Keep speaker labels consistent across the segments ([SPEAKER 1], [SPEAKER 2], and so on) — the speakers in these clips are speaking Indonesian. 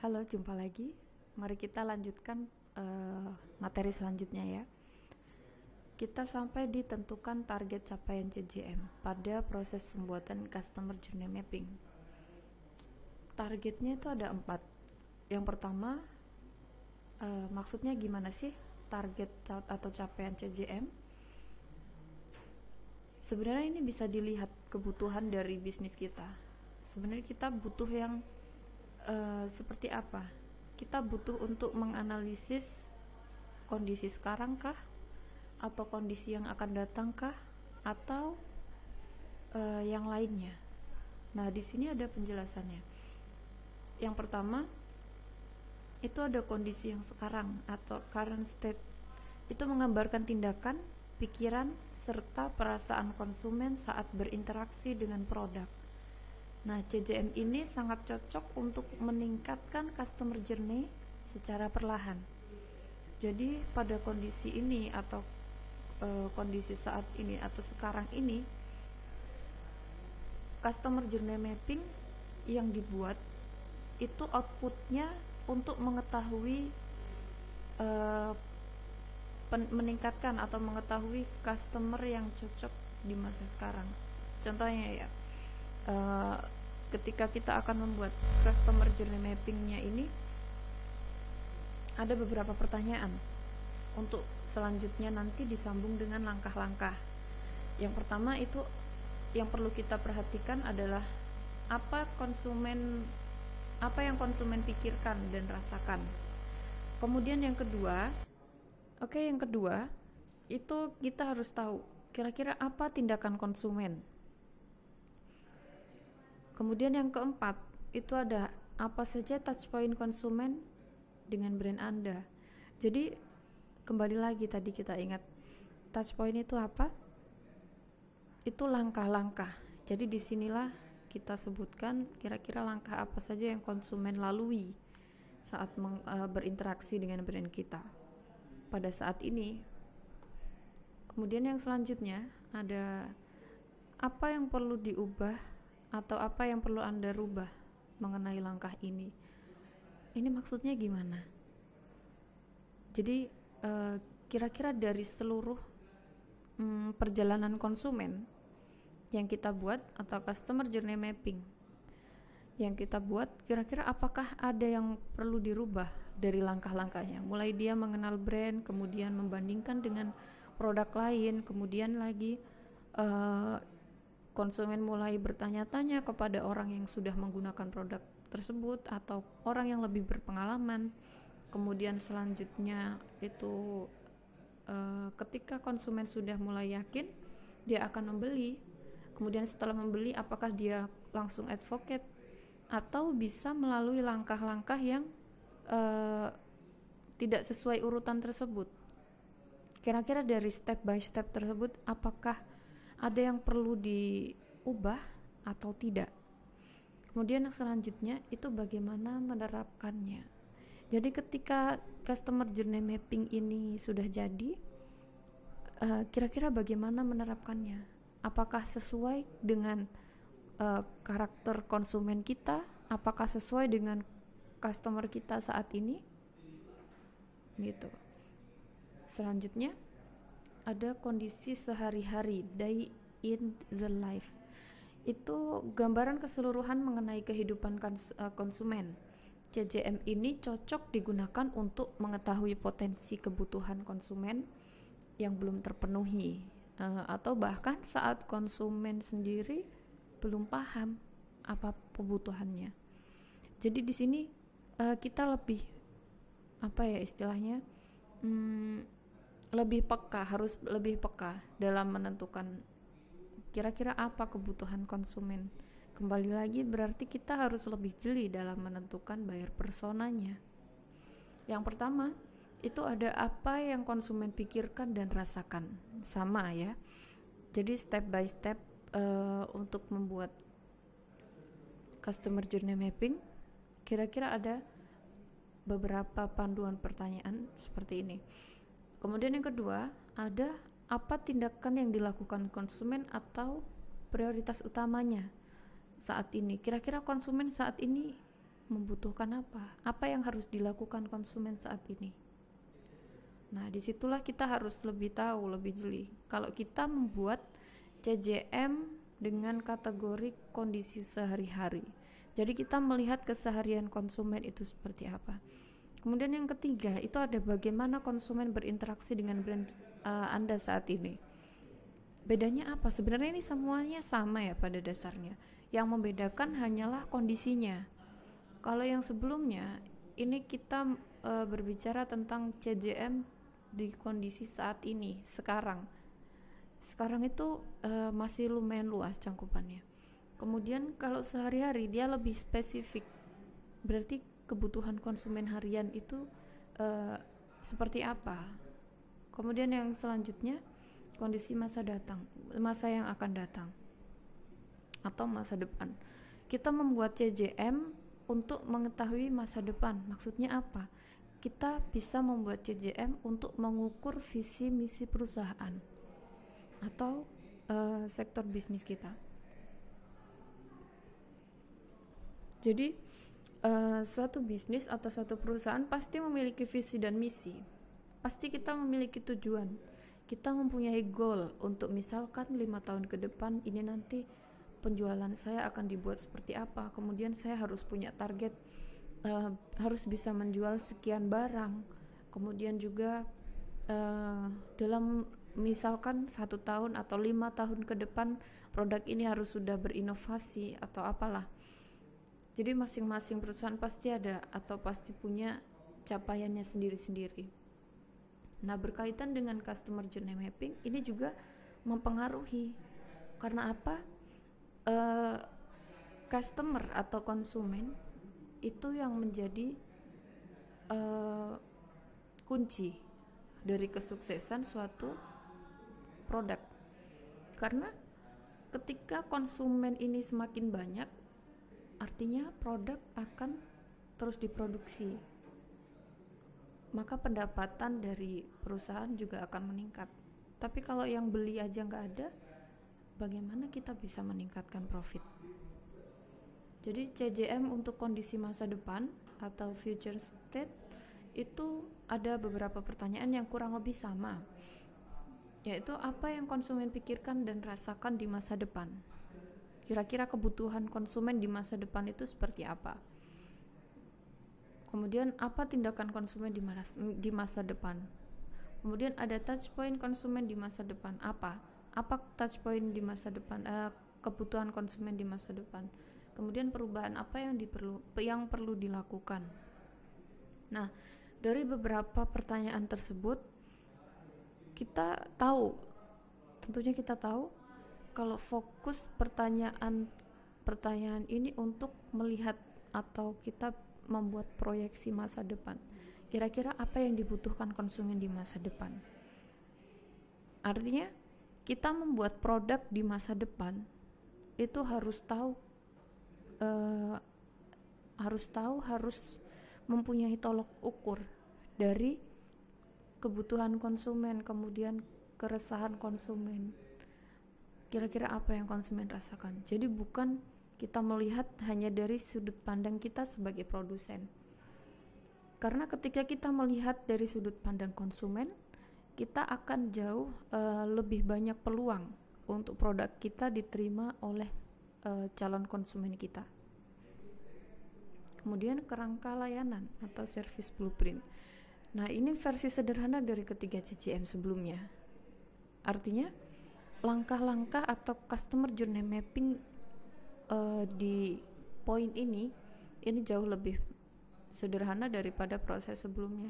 [SPEAKER 1] Halo, jumpa lagi. Mari kita lanjutkan materi selanjutnya ya. Kita sampai di tentukan target capaian CJM pada proses pembuatan Customer Journey Mapping. Targetnya itu ada 4. Yang pertama, maksudnya gimana sih target atau capaian CJM? Sebenarnya ini bisa dilihat kebutuhan dari bisnis kita. Sebenarnya kita butuh yang seperti apa? Kita butuh untuk menganalisis kondisi sekarang kah? Atau kondisi yang akan datang kah? Atau yang lainnya? Nah, di sini ada penjelasannya. Yang pertama, itu ada kondisi yang sekarang atau current state. Itu menggambarkan tindakan, pikiran, serta perasaan konsumen saat berinteraksi dengan produk. Nah, CJM ini sangat cocok untuk meningkatkan customer journey secara perlahan. Jadi pada kondisi ini atau kondisi saat ini atau sekarang ini, customer journey mapping yang dibuat itu outputnya untuk mengetahui meningkatkan atau mengetahui customer yang cocok di masa sekarang. Contohnya ya, ketika kita akan membuat customer journey mappingnya ini, ada beberapa pertanyaan untuk selanjutnya nanti disambung dengan langkah-langkah. Yang pertama itu yang perlu kita perhatikan adalah apa yang konsumen pikirkan dan rasakan. Kemudian yang kedua itu kita harus tahu kira-kira apa tindakan konsumen. Kemudian yang keempat itu ada apa saja touchpoint konsumen dengan brand Anda. Jadi kembali lagi tadi kita ingat touchpoint itu apa? Itu langkah-langkah. Jadi disinilah kita sebutkan kira-kira langkah apa saja yang konsumen lalui saat berinteraksi dengan brand kita pada saat ini. Kemudian yang selanjutnya ada apa yang perlu diubah atau apa yang perlu Anda rubah mengenai langkah ini. Ini maksudnya gimana? Jadi kira-kira dari seluruh perjalanan konsumen yang kita buat atau customer journey mapping yang kita buat, kira-kira apakah ada yang perlu dirubah dari langkah-langkahnya, mulai dia mengenal brand, kemudian membandingkan dengan produk lain, kemudian lagi konsumen mulai bertanya-tanya kepada orang yang sudah menggunakan produk tersebut atau orang yang lebih berpengalaman. Kemudian selanjutnya itu ketika konsumen sudah mulai yakin, dia akan membeli. Kemudian setelah membeli, apakah dia langsung advocate atau bisa melalui langkah-langkah yang tidak sesuai urutan tersebut. Kira-kira dari step by step tersebut, apakah ada yang perlu diubah atau tidak? Kemudian yang selanjutnya itu bagaimana menerapkannya. Jadi ketika customer journey mapping ini sudah jadi, kira-kira bagaimana menerapkannya? Apakah sesuai dengan karakter konsumen kita? Apakah sesuai dengan customer kita saat ini? Gitu. Selanjutnya ada kondisi sehari-hari, day in the life. Itu gambaran keseluruhan mengenai kehidupan konsumen. CJM ini cocok digunakan untuk mengetahui potensi kebutuhan konsumen yang belum terpenuhi, atau bahkan saat konsumen sendiri belum paham apa kebutuhannya. Jadi di sini kita lebih harus lebih peka dalam menentukan kira-kira apa kebutuhan konsumen. Kembali lagi berarti kita harus lebih jeli dalam menentukan buyer personanya. Yang pertama itu ada apa yang konsumen pikirkan dan rasakan, sama ya. Jadi step by step untuk membuat customer journey mapping, kira-kira ada beberapa panduan pertanyaan seperti ini. Kemudian yang kedua ada apa tindakan yang dilakukan konsumen atau prioritas utamanya saat ini. Kira-kira konsumen saat ini membutuhkan apa yang harus dilakukan konsumen saat ini. Nah, disitulah kita harus lebih tahu, lebih jeli. Kalau kita membuat CJM dengan kategori kondisi sehari-hari, jadi kita melihat keseharian konsumen itu seperti apa. Kemudian yang ketiga, itu ada bagaimana konsumen berinteraksi dengan brand Anda saat ini. Bedanya apa? Sebenarnya ini semuanya sama ya pada dasarnya. Yang membedakan hanyalah kondisinya. Kalau yang sebelumnya, ini kita berbicara tentang CJM di kondisi saat ini, sekarang. Sekarang itu masih lumayan luas cangkupannya. Kemudian kalau sehari-hari dia lebih spesifik. Berarti kebutuhan konsumen harian itu seperti apa. Kemudian yang selanjutnya, kondisi masa yang akan datang atau masa depan. Kita membuat CJM untuk mengetahui masa depan. Maksudnya apa? Kita bisa membuat CJM untuk mengukur visi misi perusahaan atau sektor bisnis kita. Jadi suatu bisnis atau suatu perusahaan pasti memiliki visi dan misi. Pasti kita memiliki tujuan. Kita mempunyai goal untuk misalkan 5 tahun ke depan ini nanti penjualan saya akan dibuat seperti apa. Kemudian saya harus punya target, harus bisa menjual sekian barang. Kemudian juga dalam misalkan 1 tahun atau 5 tahun ke depan produk ini harus sudah berinovasi atau apalah. Jadi masing-masing perusahaan pasti ada atau pasti punya capaiannya sendiri-sendiri. Nah, berkaitan dengan customer journey mapping ini juga mempengaruhi. Karena apa? Customer atau konsumen itu yang menjadi kunci dari kesuksesan suatu produk. Karena ketika konsumen ini semakin banyak, artinya produk akan terus diproduksi, maka pendapatan dari perusahaan juga akan meningkat. Tapi kalau yang beli aja nggak ada, bagaimana kita bisa meningkatkan profit? Jadi CJM untuk kondisi masa depan atau future state itu ada beberapa pertanyaan yang kurang lebih sama, yaitu apa yang konsumen pikirkan dan rasakan di masa depan. Kira-kira kebutuhan konsumen di masa depan itu seperti apa? Kemudian apa tindakan konsumen di masa depan? Kemudian ada touch point konsumen di masa depan. Apa touch point di masa depan? Kebutuhan konsumen di masa depan. Kemudian perubahan apa yang perlu dilakukan? Nah, dari beberapa pertanyaan tersebut tentunya kita tahu kalau fokus pertanyaan ini untuk melihat atau kita membuat proyeksi masa depan. Kira-kira apa yang dibutuhkan konsumen di masa depan? Artinya kita membuat produk di masa depan itu harus mempunyai tolok ukur dari kebutuhan konsumen, kemudian keresahan konsumen. Kira-kira apa yang konsumen rasakan. Jadi bukan kita melihat hanya dari sudut pandang kita sebagai produsen. Karena ketika kita melihat dari sudut pandang konsumen, kita akan jauh lebih banyak peluang untuk produk kita diterima oleh calon konsumen kita. Kemudian kerangka layanan atau service blueprint. Nah, ini versi sederhana dari ketiga CJM sebelumnya. Artinya langkah-langkah atau customer journey mapping di poin ini jauh lebih sederhana daripada proses sebelumnya,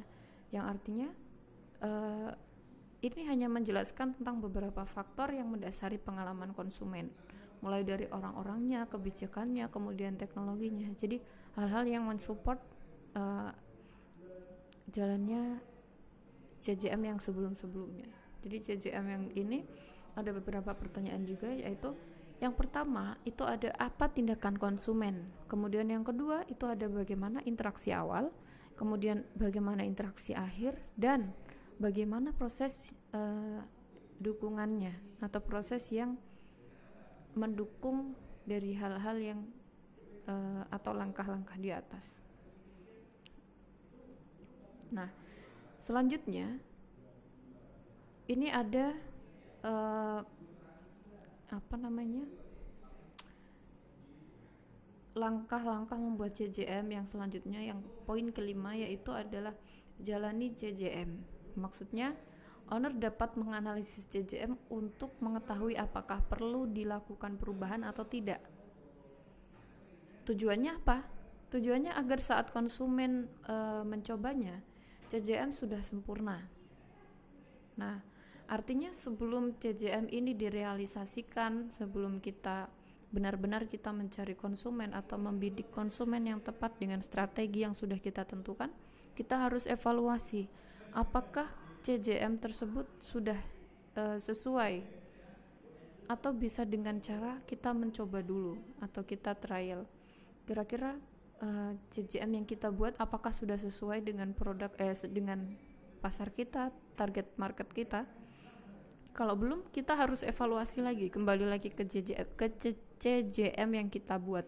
[SPEAKER 1] yang artinya ini hanya menjelaskan tentang beberapa faktor yang mendasari pengalaman konsumen, mulai dari orang-orangnya, kebijakannya, kemudian teknologinya. Jadi hal-hal yang mensupport jalannya CJM yang sebelum-sebelumnya. Jadi CJM yang ini ada beberapa pertanyaan juga, yaitu yang pertama itu ada apa tindakan konsumen, kemudian yang kedua itu ada bagaimana interaksi awal, kemudian bagaimana interaksi akhir, dan bagaimana proses dukungannya atau proses yang mendukung dari hal-hal yang atau langkah-langkah di atas. Nah, selanjutnya ini ada langkah-langkah membuat CJM yang selanjutnya, yang poin kelima, yaitu adalah jalani CJM. Maksudnya owner dapat menganalisis CJM untuk mengetahui apakah perlu dilakukan perubahan atau tidak. Tujuannya apa? Tujuannya agar saat konsumen mencobanya, CJM sudah sempurna. Nah, artinya sebelum CJM ini direalisasikan, sebelum kita benar-benar kita mencari konsumen atau membidik konsumen yang tepat dengan strategi yang sudah kita tentukan, kita harus evaluasi apakah CJM tersebut sudah sesuai, atau bisa dengan cara kita mencoba dulu atau kita trial. Kira-kira CJM yang kita buat apakah sudah sesuai dengan produk dengan pasar kita, target market kita. Kalau belum, kita harus evaluasi lagi, kembali lagi ke CJM yang kita buat.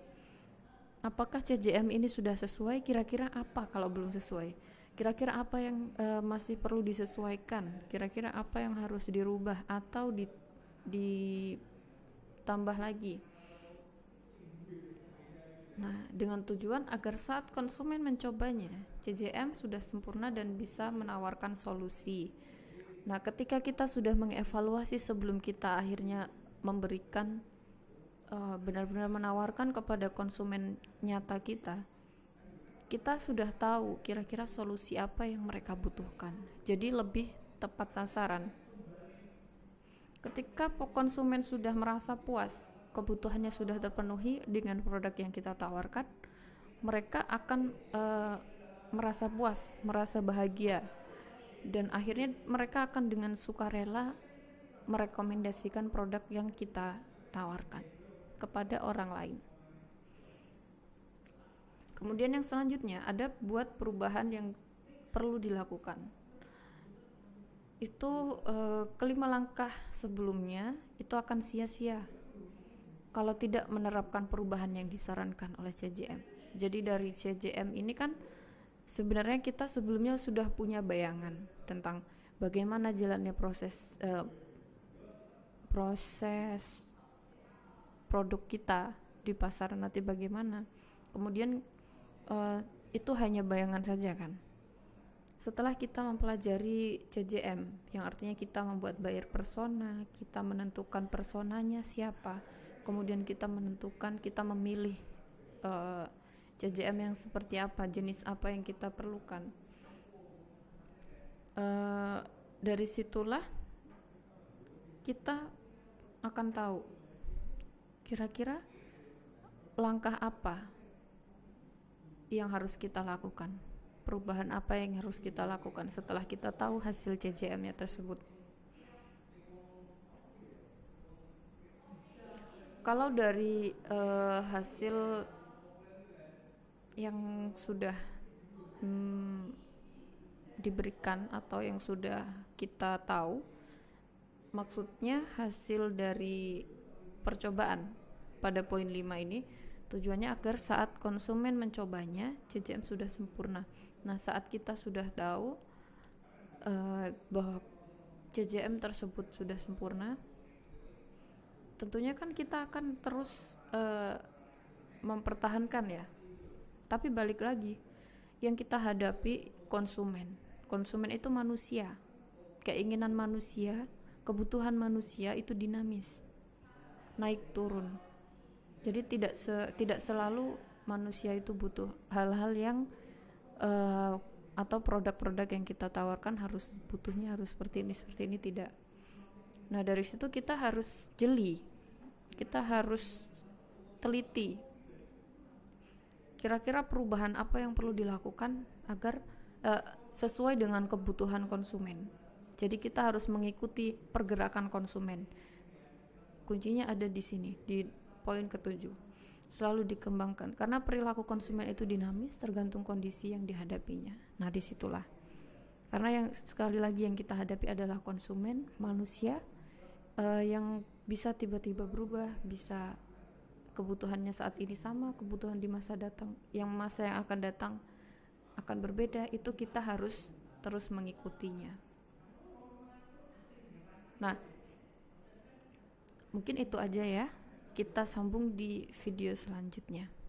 [SPEAKER 1] Apakah CJM ini sudah sesuai? Kira-kira apa kalau belum sesuai? Kira-kira apa yang masih perlu disesuaikan? Kira-kira apa yang harus dirubah atau ditambah lagi? Nah, dengan tujuan agar saat konsumen mencobanya, CJM sudah sempurna dan bisa menawarkan solusi. Nah, ketika kita sudah mengevaluasi sebelum kita akhirnya memberikan benar-benar menawarkan kepada konsumen nyata kita sudah tahu kira-kira solusi apa yang mereka butuhkan. Jadi lebih tepat sasaran. Ketika konsumen sudah merasa puas, kebutuhannya sudah terpenuhi dengan produk yang kita tawarkan, mereka akan merasa puas, merasa bahagia, dan akhirnya mereka akan dengan sukarela merekomendasikan produk yang kita tawarkan kepada orang lain. Kemudian yang selanjutnya ada buat perubahan yang perlu dilakukan. Itu kelima langkah sebelumnya itu akan sia-sia kalau tidak menerapkan perubahan yang disarankan oleh CJM. Jadi dari CJM ini kan sebenarnya kita sebelumnya sudah punya bayangan tentang bagaimana jalannya proses produk kita di pasaran nanti bagaimana. Kemudian itu hanya bayangan saja kan. Setelah kita mempelajari CJM, yang artinya kita membuat buyer persona, kita menentukan personanya siapa, kemudian kita memilih CJM yang seperti apa, jenis apa yang kita perlukan. Dari situlah kita akan tahu kira-kira langkah apa yang harus kita lakukan, perubahan apa yang harus kita lakukan setelah kita tahu hasil CJM-nya tersebut. Kalau dari hasil yang sudah diberikan atau yang sudah kita tahu, maksudnya hasil dari percobaan pada poin 5 ini tujuannya agar saat konsumen mencobanya CJM sudah sempurna. Nah, saat kita sudah tahu bahwa CJM tersebut sudah sempurna, tentunya kan kita akan terus mempertahankan ya. Tapi balik lagi, yang kita hadapi konsumen itu manusia, keinginan manusia, kebutuhan manusia itu dinamis, naik turun. Jadi tidak selalu manusia itu butuh hal-hal yang atau produk-produk yang kita tawarkan butuhnya harus seperti ini, tidak. Nah, dari situ kita harus jeli, kita harus teliti kira-kira perubahan apa yang perlu dilakukan agar sesuai dengan kebutuhan konsumen. Jadi kita harus mengikuti pergerakan konsumen. Kuncinya ada di sini, di poin ke-7. Selalu dikembangkan karena perilaku konsumen itu dinamis tergantung kondisi yang dihadapinya. Nah, disitulah. Karena yang sekali lagi yang kita hadapi adalah konsumen, manusia yang bisa tiba-tiba berubah, bisa kebutuhannya saat ini sama, kebutuhan di masa yang akan datang akan berbeda, itu kita harus terus mengikutinya. Nah, mungkin itu aja ya. Kita sambung di video selanjutnya.